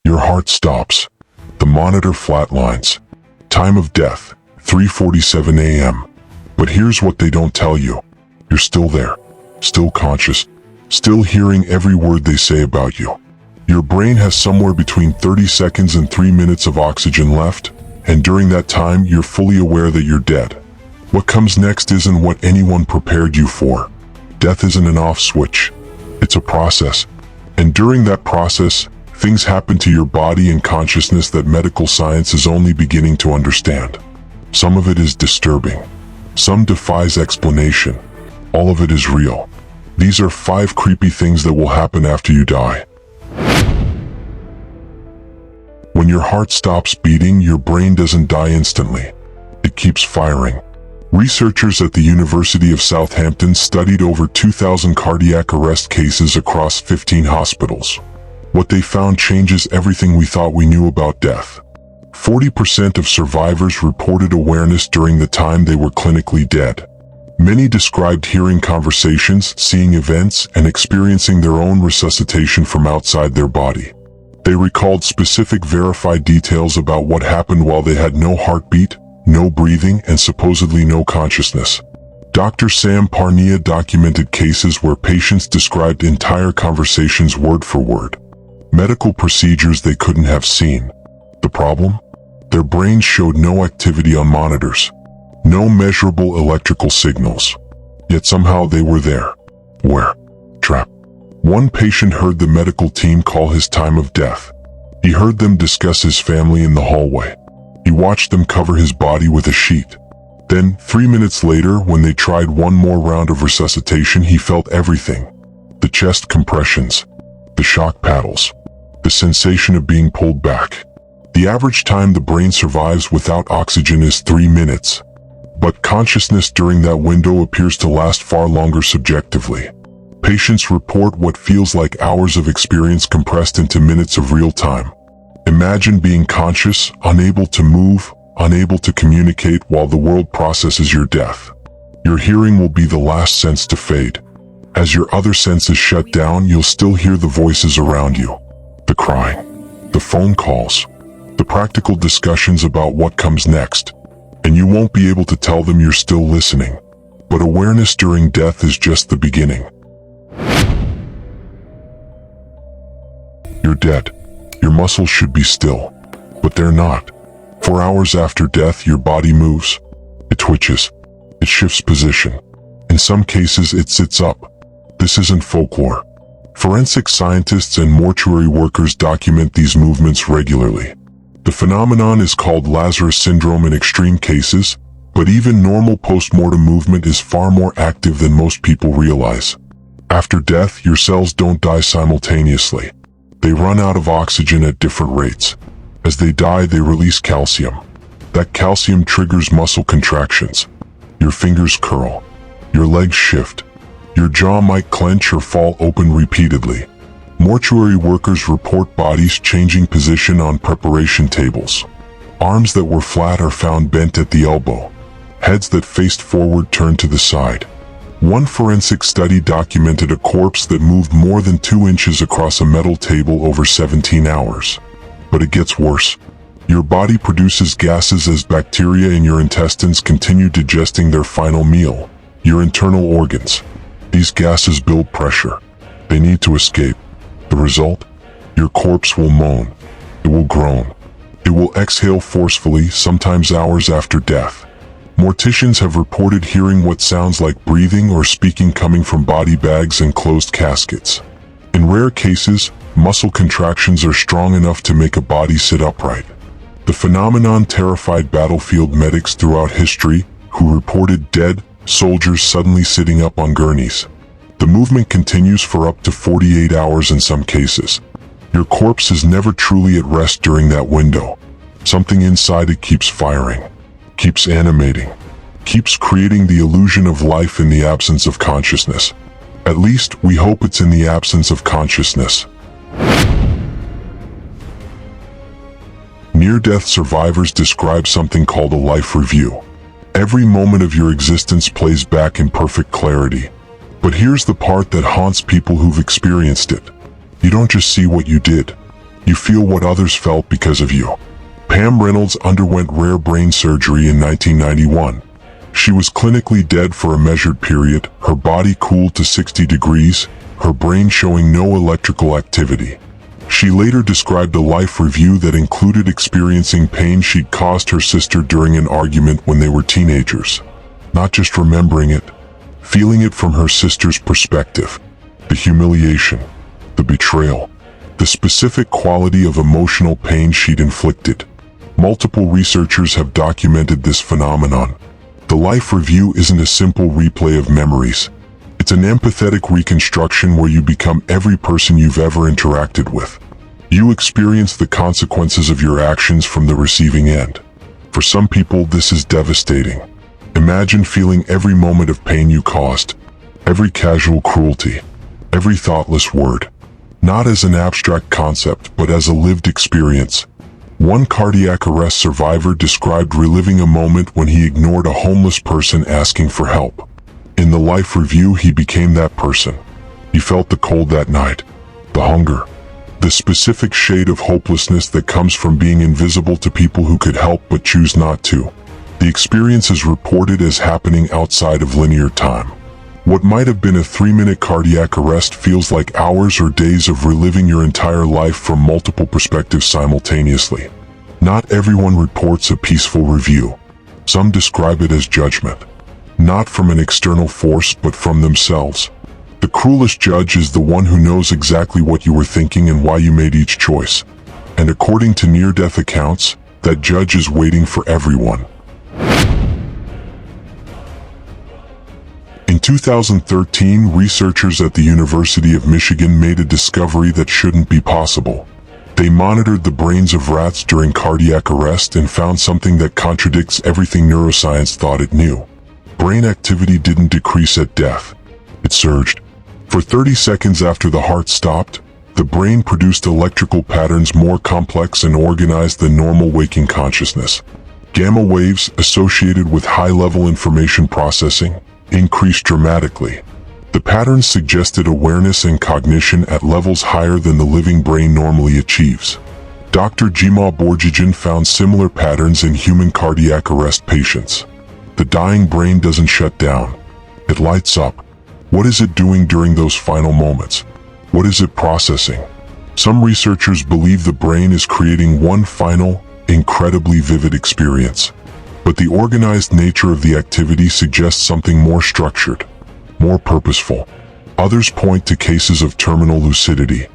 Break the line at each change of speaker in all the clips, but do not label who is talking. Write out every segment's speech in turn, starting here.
Your heart stops. The monitor flatlines. Time of death, 3:47 a.m. But here's what they don't tell you. You're still there, still conscious, still hearing every word they say about you. Your brain has somewhere between 30 seconds and 3 minutes of oxygen left, and during that time, you're fully aware that you're dead. What comes next isn't what anyone prepared you for. Death isn't an off switch. It's a process. And during that process, things happen to your body and consciousness that medical science is only beginning to understand. Some of it is disturbing. Some defies explanation. All of it is real. These are 5 creepy things that will happen after you die. When your heart stops beating, your brain doesn't die instantly. It keeps firing. Researchers at the University of Southampton studied over 2,000 cardiac arrest cases across 15 hospitals. What they found changes everything we thought we knew about death. 40% of survivors reported awareness during the time they were clinically dead. Many described hearing conversations, seeing events, and experiencing their own resuscitation from outside their body. They recalled specific verified details about what happened while they had no heartbeat, no breathing, and supposedly no consciousness. Dr. Sam Parnia documented cases where patients described entire conversations word for word. Medical procedures they couldn't have seen. The problem? Their brains showed no activity on monitors. No measurable electrical signals. Yet somehow they were there. Where? Trapped. One patient heard the medical team call his time of death. He heard them discuss his family in the hallway. He watched them cover his body with a sheet. Then, 3 minutes later, when they tried one more round of resuscitation, he felt everything. The chest compressions. The shock paddles. The sensation of being pulled back. The average time the brain survives without oxygen is 3 minutes. But consciousness during that window appears to last far longer subjectively. Patients report what feels like hours of experience compressed into minutes of real time. Imagine being conscious, unable to move, unable to communicate while the world processes your death. Your hearing will be the last sense to fade. As your other senses shut down, you'll still hear the voices around you. The crying, the phone calls, the practical discussions about what comes next. And you won't be able to tell them you're still listening. But awareness during death is just the beginning. You're dead. Your muscles should be still, but they're not. For hours after death, your body moves. It twitches. It shifts position. In some cases, it sits up. This isn't folklore. Forensic scientists and mortuary workers document these movements regularly. The phenomenon is called Lazarus syndrome in extreme cases, but even normal post-mortem movement is far more active than most people realize. After death, your cells don't die simultaneously. They run out of oxygen at different rates. As they die, they release calcium. That calcium triggers muscle contractions. Your fingers curl. Your legs shift. Your jaw might clench or fall open repeatedly. Mortuary workers report bodies changing position on preparation tables. Arms that were flat are found bent at the elbow. Heads that faced forward turned to the side. One forensic study documented a corpse that moved more than 2 inches across a metal table over 17 hours. But it gets worse. Your body produces gases as bacteria in your intestines continue digesting their final meal, your internal organs. These gases build pressure. They need to escape. The result? Your corpse will moan. It will groan. It will exhale forcefully, sometimes hours after death. Morticians have reported hearing what sounds like breathing or speaking coming from body bags and closed caskets. In rare cases, muscle contractions are strong enough to make a body sit upright. The phenomenon terrified battlefield medics throughout history, who reported dead soldiers suddenly sitting up on gurneys. The movement continues for up to 48 hours in some cases. Your corpse is never truly at rest during that window. Something inside it keeps firing, keeps animating, keeps creating the illusion of life in the absence of consciousness. At least, we hope it's in the absence of consciousness. Near-death survivors describe something called a life review. Every moment of your existence plays back in perfect clarity. But here's the part that haunts people who've experienced it. You don't just see what you did. You feel what others felt because of you. Pam Reynolds underwent rare brain surgery in 1991. She was clinically dead for a measured period, her body cooled to 60 degrees, her brain showing no electrical activity. She later described a life review that included experiencing pain she'd caused her sister during an argument when they were teenagers. Not just remembering it, feeling it from her sister's perspective. The humiliation, the betrayal, the specific quality of emotional pain she'd inflicted. Multiple researchers have documented this phenomenon. The life review isn't a simple replay of memories. It's an empathetic reconstruction where you become every person you've ever interacted with. You experience the consequences of your actions from the receiving end. For some people, this is devastating. Imagine feeling every moment of pain you caused, every casual cruelty, every thoughtless word, not as an abstract concept but as a lived experience. One cardiac arrest survivor described reliving a moment when he ignored a homeless person asking for help. In the life review, he became that person. He felt the cold that night, the hunger, the specific shade of hopelessness that comes from being invisible to people who could help but choose not to. The experience is reported as happening outside of linear time. What might have been a 3-minute cardiac arrest feels like hours or days of reliving your entire life from multiple perspectives simultaneously. Not everyone reports a peaceful review. Some describe it as judgment. Not from an external force but from themselves. The cruelest judge is the one who knows exactly what you were thinking and why you made each choice. And according to near-death accounts, that judge is waiting for everyone. In 2013, researchers at the University of Michigan made a discovery that shouldn't be possible. They monitored the brains of rats during cardiac arrest and found something that contradicts everything neuroscience thought it knew. Brain activity didn't decrease at death. It surged. For 30 seconds after the heart stopped, the brain produced electrical patterns more complex and organized than normal waking consciousness. Gamma waves, associated with high-level information processing, increased dramatically. The patterns suggested awareness and cognition at levels higher than the living brain normally achieves. Dr. Jima Borjijan found similar patterns in human cardiac arrest patients. The dying brain doesn't shut down. It lights up. What is it doing during those final moments? What is it processing? Some researchers believe the brain is creating one final, incredibly vivid experience. But the organized nature of the activity suggests something more structured, more purposeful. Others point to cases of terminal lucidity.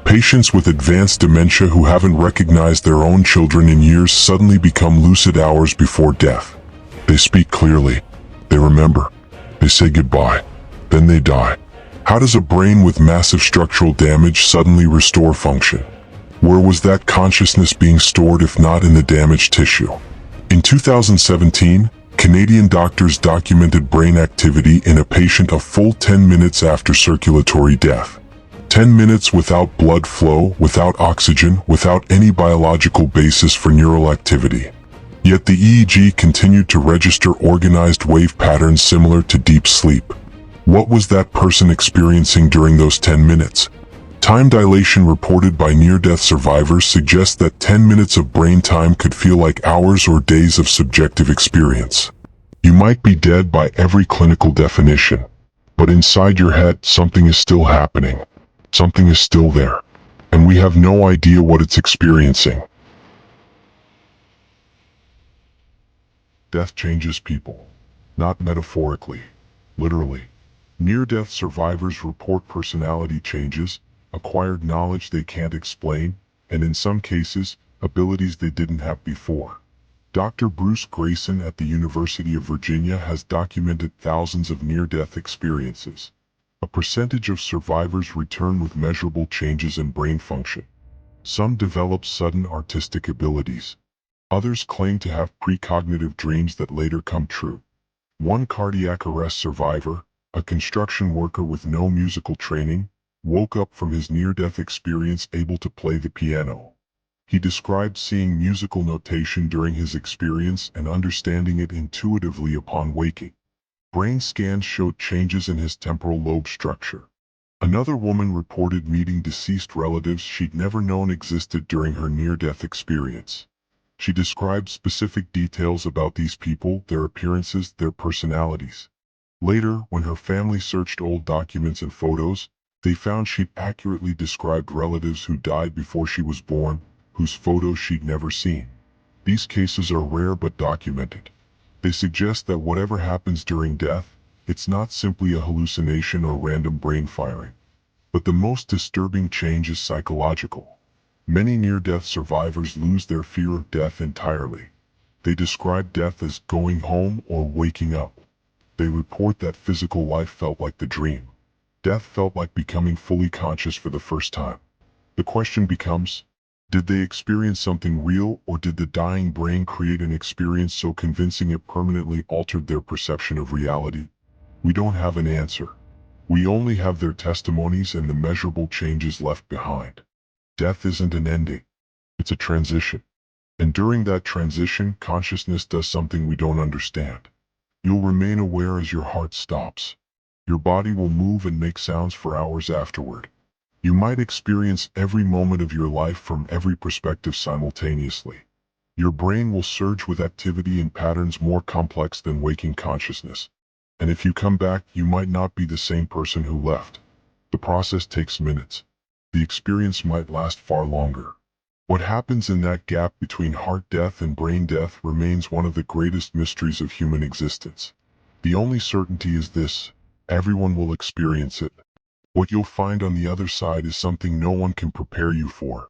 Patients with advanced dementia who haven't recognized their own children in years suddenly become lucid hours before death. They speak clearly. They remember. They say goodbye. Then they die. How does a brain with massive structural damage suddenly restore function? Where was that consciousness being stored if not in the damaged tissue? In 2017, Canadian doctors documented brain activity in a patient a full 10 minutes after circulatory death. 10 minutes without blood flow, without oxygen, without any biological basis for neural activity. Yet the EEG continued to register organized wave patterns similar to deep sleep. What was that person experiencing during those 10 minutes? Time dilation reported by near-death survivors suggests that 10 minutes of brain time could feel like hours or days of subjective experience. You might be dead by every clinical definition, but inside your head, something is still happening. Something is still there, and we have no idea what it's experiencing. Death changes people, not metaphorically, literally. Near-death survivors report personality changes, acquired knowledge they can't explain, and in some cases, abilities they didn't have before. Dr. Bruce Grayson at the University of Virginia has documented thousands of near-death experiences. A percentage of survivors return with measurable changes in brain function. Some develop sudden artistic abilities. Others claim to have precognitive dreams that later come true. One cardiac arrest survivor, a construction worker with no musical training, woke up from his near-death experience able to play the piano. He described seeing musical notation during his experience and understanding it intuitively upon waking. Brain scans showed changes in his temporal lobe structure. Another woman reported meeting deceased relatives she'd never known existed during her near-death experience. She described specific details about these people, their appearances, their personalities. Later, when her family searched old documents and photos, they found she'd accurately described relatives who died before she was born, whose photos she'd never seen. These cases are rare but documented. They suggest that whatever happens during death, it's not simply a hallucination or random brain firing. But the most disturbing change is psychological. Many near-death survivors lose their fear of death entirely. They describe death as going home or waking up. They report that physical life felt like the dream. Death felt like becoming fully conscious for the first time. The question becomes, did they experience something real, or did the dying brain create an experience so convincing it permanently altered their perception of reality? We don't have an answer. We only have their testimonies and the measurable changes left behind. Death isn't an ending. It's a transition. And during that transition, consciousness does something we don't understand. You'll remain aware as your heart stops. Your body will move and make sounds for hours afterward. You might experience every moment of your life from every perspective simultaneously. Your brain will surge with activity in patterns more complex than waking consciousness. And if you come back, you might not be the same person who left. The process takes minutes. The experience might last far longer. What happens in that gap between heart death and brain death remains one of the greatest mysteries of human existence. The only certainty is this: everyone will experience it. What you'll find on the other side is something no one can prepare you for.